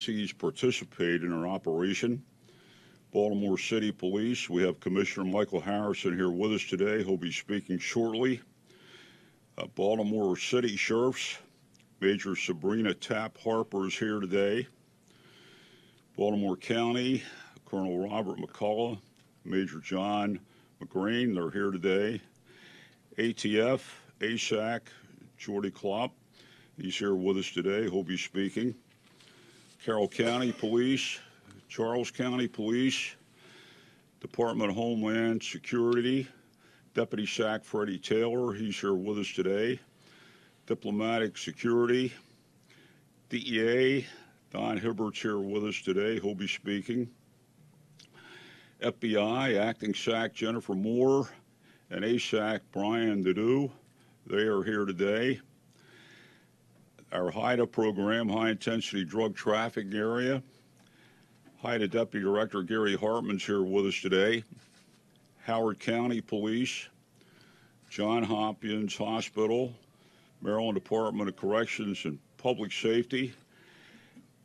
agencies participate in our operation. Baltimore City Police, we have Commissioner Michael Harrison here with us today. He'll be speaking shortly. Baltimore City Sheriffs, Major Sabrina Tapp Harper is here today. Baltimore County, Colonel Robert McCullough, Major John McGrain, they're here today. ATF, ASAC, Jordy Klopp, he's here with us today. He'll be speaking. Carroll County Police, Charles County Police, Department of Homeland Security, Deputy SAC Freddie Taylor, he's here with us today. Diplomatic Security, DEA, Don Hibbert's here with us today. He'll be speaking. FBI, Acting SAC Jennifer Moore, and ASAC Brian Nadeau, they are here today. Our HIDA program, High Intensity Drug Trafficking Area, HIDA Deputy Director Gary Hartman's here with us today. Howard County Police, John Hopkins Hospital, Maryland Department of Corrections and Public Safety,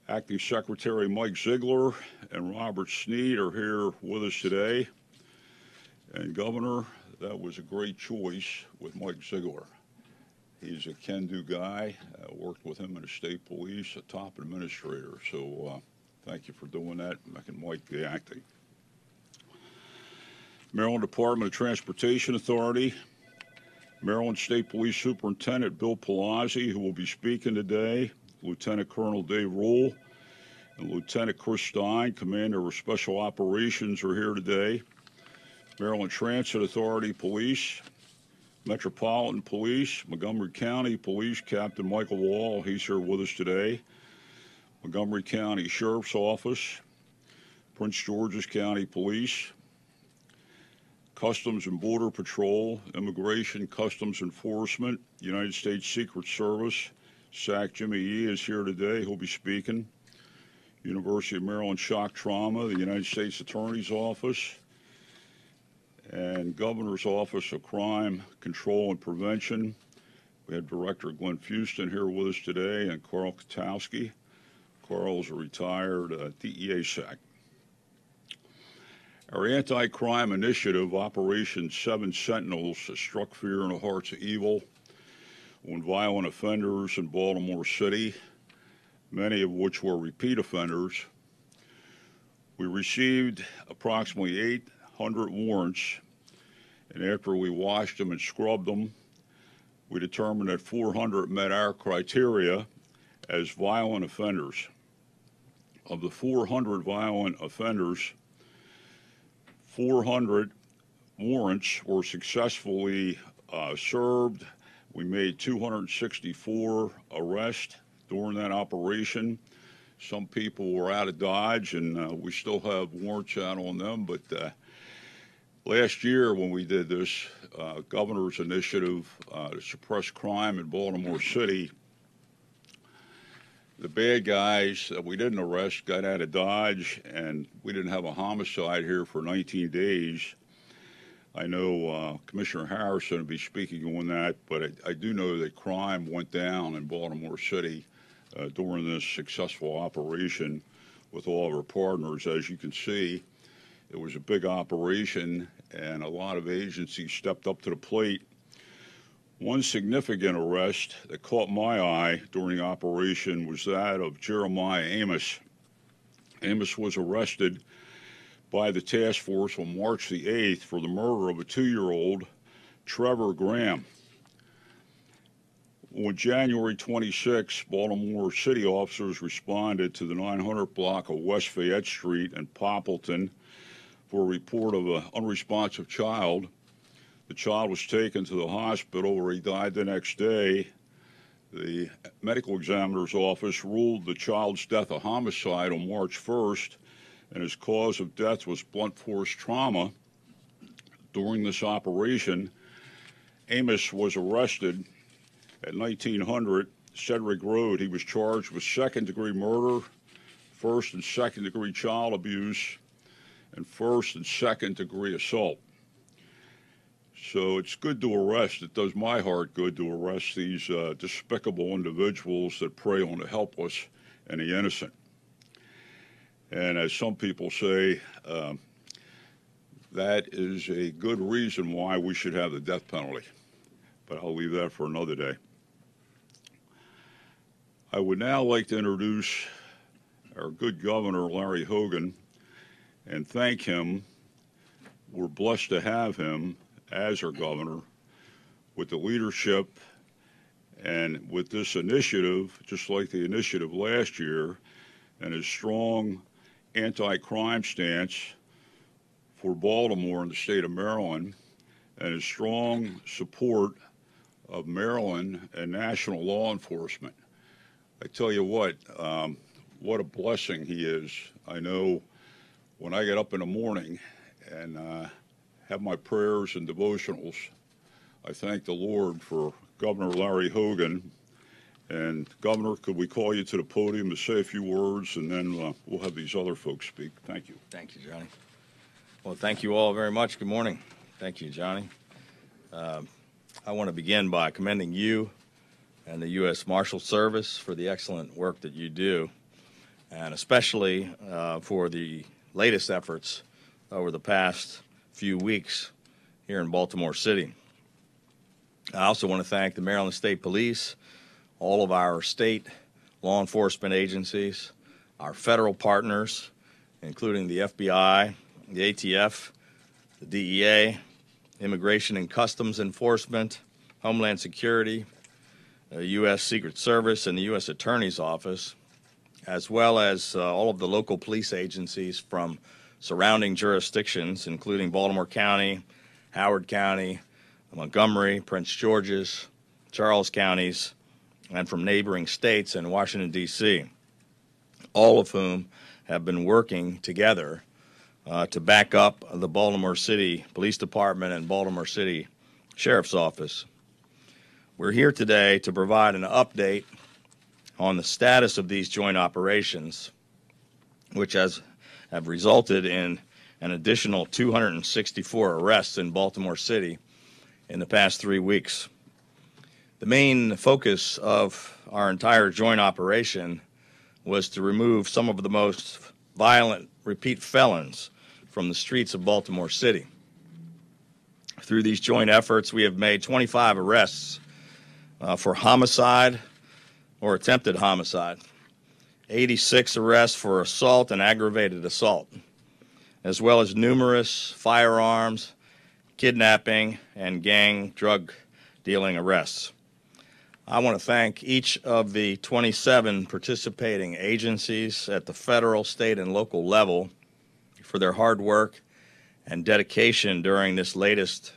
Acting Secretary Mike Ziegler and Robert Sneed are here with us today. And Governor, that was a great choice with Mike Ziegler. He's a can-do guy. Worked with him in the state police, a top administrator. So thank you for doing that, making Mike the acting. Maryland Department of Transportation Authority, Maryland State Police Superintendent Bill Palazzi, who will be speaking today, Lieutenant Colonel Dave Rule, and Lieutenant Chris Stein, Commander of Special Operations, are here today. Maryland Transit Authority Police, Metropolitan Police, Montgomery County Police, Captain Michael Wall, he's here with us today. Montgomery County Sheriff's Office, Prince George's County Police, Customs and Border Patrol, Immigration Customs Enforcement, United States Secret Service, SAC Jimmy Yee is here today, he'll be speaking. University of Maryland Shock Trauma, the United States Attorney's Office, and Governor's Office of Crime Control and Prevention. We had Director Glenn Fuston here with us today, and Carl Katowski. Carl is a retired DEA SAC. Our anti-crime initiative, Operation 7 Sentinels, struck fear in the hearts of evil on violent offenders in Baltimore City, many of which were repeat offenders. We received approximately 800 warrants, and after we washed them and scrubbed them, we determined that 400 met our criteria as violent offenders. Of the 400 violent offenders, 400 warrants were successfully served. We made 264 arrests during that operation. Some people were out of Dodge, and we still have warrants out on them. But last year when we did this governor's initiative to suppress crime in Baltimore City, the bad guys that we didn't arrest got out of Dodge, and we didn't have a homicide here for 19 days. I know Commissioner Harrison will be speaking on that, but I do know that crime went down in Baltimore City during this successful operation with all of our partners. As you can see, it was a big operation, and a lot of agencies stepped up to the plate. One significant arrest that caught my eye during the operation was that of Jeremiah Amos. Amos was arrested by the task force on March the 8th for the murder of a 2-year-old, Trevor Graham. On January 26, Baltimore City officers responded to the 900 block of West Fayette Street in Poppleton for a report of an unresponsive child. The child was taken to the hospital where he died the next day. The medical examiner's office ruled the child's death a homicide on March 1st, and his cause of death was blunt force trauma. During this operation, Amos was arrested at 1900 Cedric Road. He was charged with second-degree murder, first and second-degree child abuse, and first and second-degree assault. So it's good to arrest. It does my heart good to arrest these despicable individuals that prey on the helpless and the innocent. And as some people say, that is a good reason why we should have the death penalty. But I'll leave that for another day. I would now like to introduce our good governor, Larry Hogan, and thank him. We're blessed to have him as our governor with the leadership and with this initiative, just like the initiative last year, and his strong anti-crime stance for Baltimore and the state of Maryland, and his strong support of Maryland and national law enforcement. I tell you what a blessing he is. I know when I get up in the morning and have my prayers and devotionals, I thank the Lord for Governor Larry Hogan. And Governor, could we call you to the podium to say a few words, and then we'll have these other folks speak. Thank you. Thank you, Johnny. Well, thank you all very much. Good morning. Thank you, Johnny. I want to begin by commending you and the U.S. Marshal Service for the excellent work that you do, and especially for the latest efforts over the past few weeks here in Baltimore City. I also want to thank the Maryland State Police, all of our state law enforcement agencies, our federal partners, including the FBI, the ATF, the DEA, Immigration and Customs Enforcement, Homeland Security, the U.S. Secret Service, and the U.S. Attorney's Office, as well as all of the local police agencies from surrounding jurisdictions, including Baltimore County, Howard County, Montgomery, Prince George's, Charles counties, and from neighboring states and Washington, D.C., all of whom have been working together to back up the Baltimore City Police Department and Baltimore City Sheriff's Office. We're here today to provide an update on the status of these joint operations, which have resulted in an additional 264 arrests in Baltimore City in the past 3 weeks. The main focus of our entire joint operation was to remove some of the most violent repeat felons from the streets of Baltimore City. Through these joint efforts, we have made 25 arrests for homicide or attempted homicide, 86 arrests for assault and aggravated assault, as well as numerous firearms, kidnapping, and gang drug dealing arrests. I want to thank each of the 27 participating agencies at the federal, state, and local level for their hard work and dedication during this latest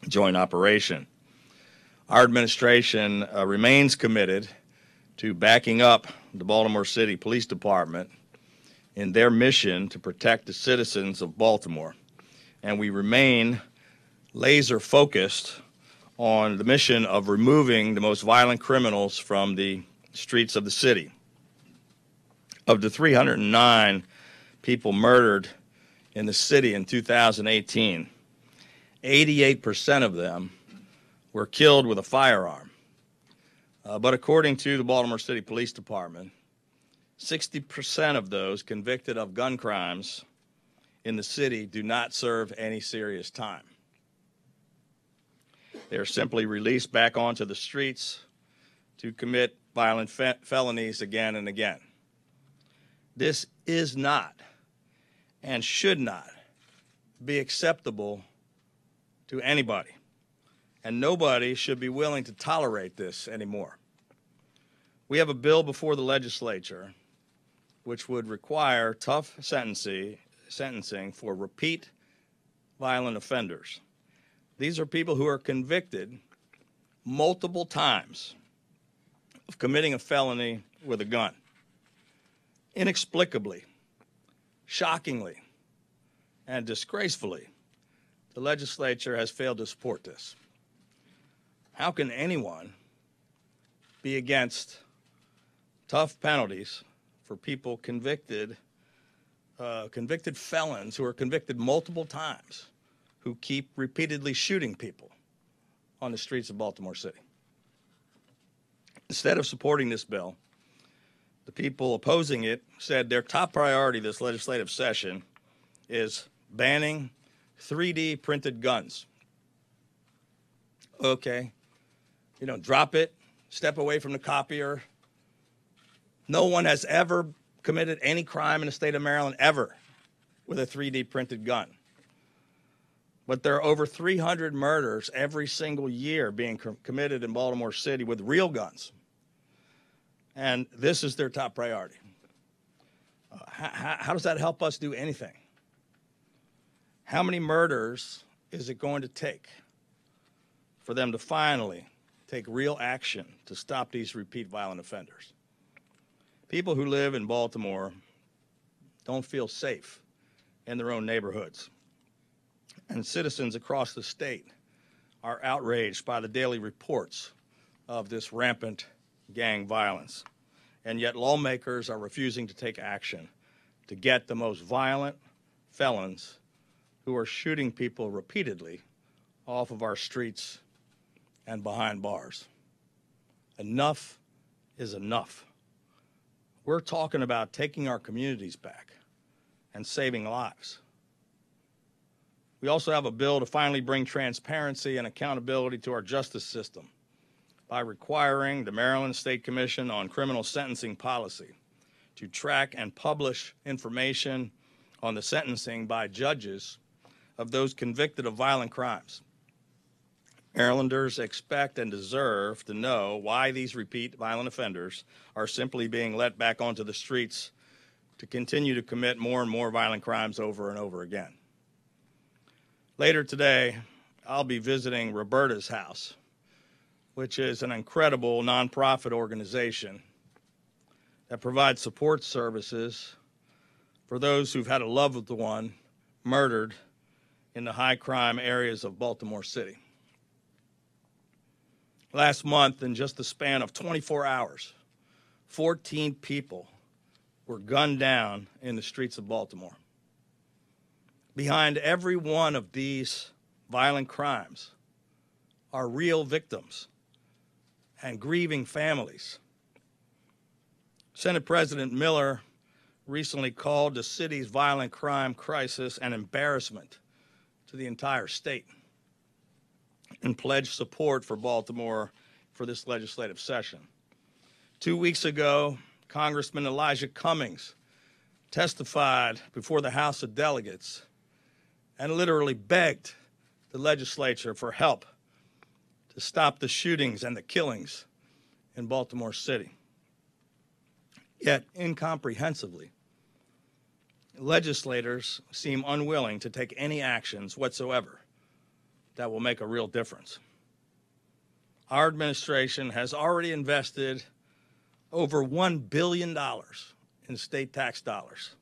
joint operation. Our administration remains committed to backing up the Baltimore City Police Department in their mission to protect the citizens of Baltimore, and we remain laser focused on the mission of removing the most violent criminals from the streets of the city. Of the 309 people murdered in the city in 2018, 88% of them were killed with a firearm. But according to the Baltimore City Police Department, 60% of those convicted of gun crimes in the city do not serve any serious time. They are simply released back onto the streets to commit violent felonies again and again. This is not and should not be acceptable to anybody, and nobody should be willing to tolerate this anymore. We have a bill before the legislature which would require tough sentencing for repeat violent offenders. These are people who are convicted multiple times of committing a felony with a gun. Inexplicably, shockingly, and disgracefully, the legislature has failed to support this. How can anyone be against tough penalties for people convicted felons who are convicted multiple times, who keep repeatedly shooting people on the streets of Baltimore City? Instead of supporting this bill, the people opposing it said their top priority this legislative session is banning 3D printed guns. Okay, drop it, step away from the copier. No one has ever committed any crime in the state of Maryland ever with a 3D printed gun. But there are over 300 murders every single year being committed in Baltimore City with real guns. And this is their top priority. How does that help us do anything? How many murders is it going to take for them to finally take real action to stop these repeat violent offenders? People who live in Baltimore don't feel safe in their own neighborhoods. And citizens across the state are outraged by the daily reports of this rampant gang violence. And yet lawmakers are refusing to take action to get the most violent felons who are shooting people repeatedly off of our streets and behind bars. Enough is enough. We're talking about taking our communities back and saving lives. We also have a bill to finally bring transparency and accountability to our justice system by requiring the Maryland State Commission on Criminal Sentencing Policy to track and publish information on the sentencing by judges of those convicted of violent crimes. Marylanders expect and deserve to know why these repeat violent offenders are simply being let back onto the streets to continue to commit more and more violent crimes over and over again. Later today, I'll be visiting Roberta's House, which is an incredible nonprofit organization that provides support services for those who've had a loved one murdered in the high crime areas of Baltimore City. Last month, in just the span of 24 hours, 14 people were gunned down in the streets of Baltimore. Behind every one of these violent crimes are real victims and grieving families. Senate President Miller recently called the city's violent crime crisis an embarrassment to the entire state and pledged support for Baltimore for this legislative session. 2 weeks ago, Congressman Elijah Cummings testified before the House of Delegates and literally begged the legislature for help to stop the shootings and the killings in Baltimore City. Yet, incomprehensibly, legislators seem unwilling to take any actions whatsoever that will make a real difference. Our administration has already invested over $1 billion in state tax dollars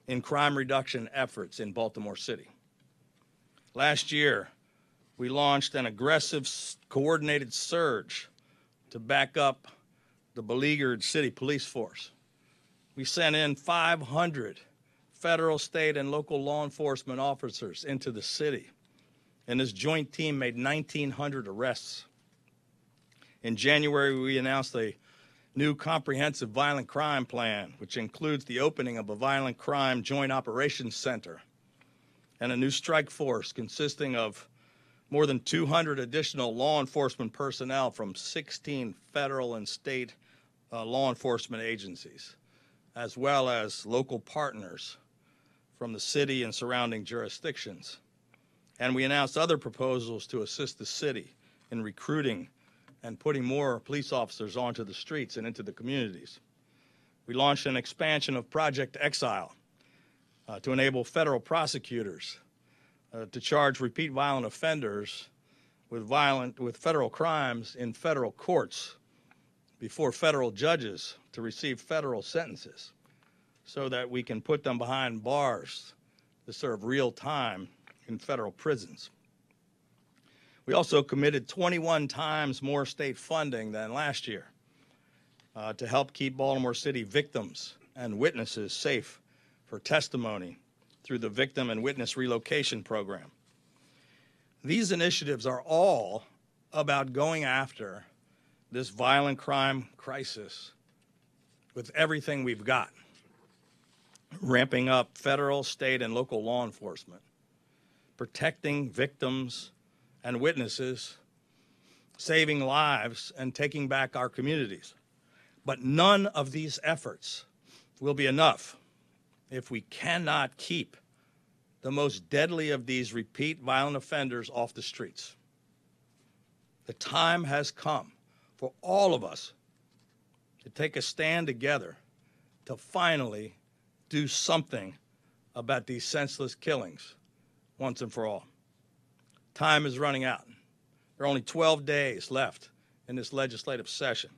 in crime reduction efforts in Baltimore City. Last year, we launched an aggressive, coordinated surge to back up the beleaguered city police force. We sent in 500 federal, state, and local law enforcement officers into the city, and this joint team made 1,900 arrests. In January, we announced a new comprehensive violent crime plan, which includes the opening of a violent crime joint operations center and a new strike force consisting of more than 200 additional law enforcement personnel from 16 federal and state law enforcement agencies, as well as local partners from the city and surrounding jurisdictions. And we announced other proposals to assist the city in recruiting and putting more police officers onto the streets and into the communities. We launched an expansion of Project Exile to enable federal prosecutors to charge repeat violent offenders with federal crimes in federal courts before federal judges to receive federal sentences so that we can put them behind bars to serve real time in federal prisons. We also committed 21 times more state funding than last year to help keep Baltimore City victims and witnesses safe for testimony through the Victim and Witness Relocation Program. These initiatives are all about going after this violent crime crisis with everything we've got, ramping up federal, state, and local law enforcement, protecting victims and witnesses, saving lives, and taking back our communities. But none of these efforts will be enough if we cannot keep the most deadly of these repeat violent offenders off the streets. The time has come for all of us to take a stand together to finally do something about these senseless killings once and for all. Time is running out. There are only 12 days left in this legislative session.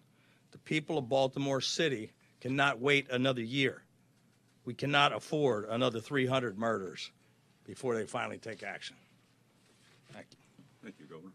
The people of Baltimore City cannot wait another year. We cannot afford another 300 murders before they finally take action. Thank you. Thank you, Governor.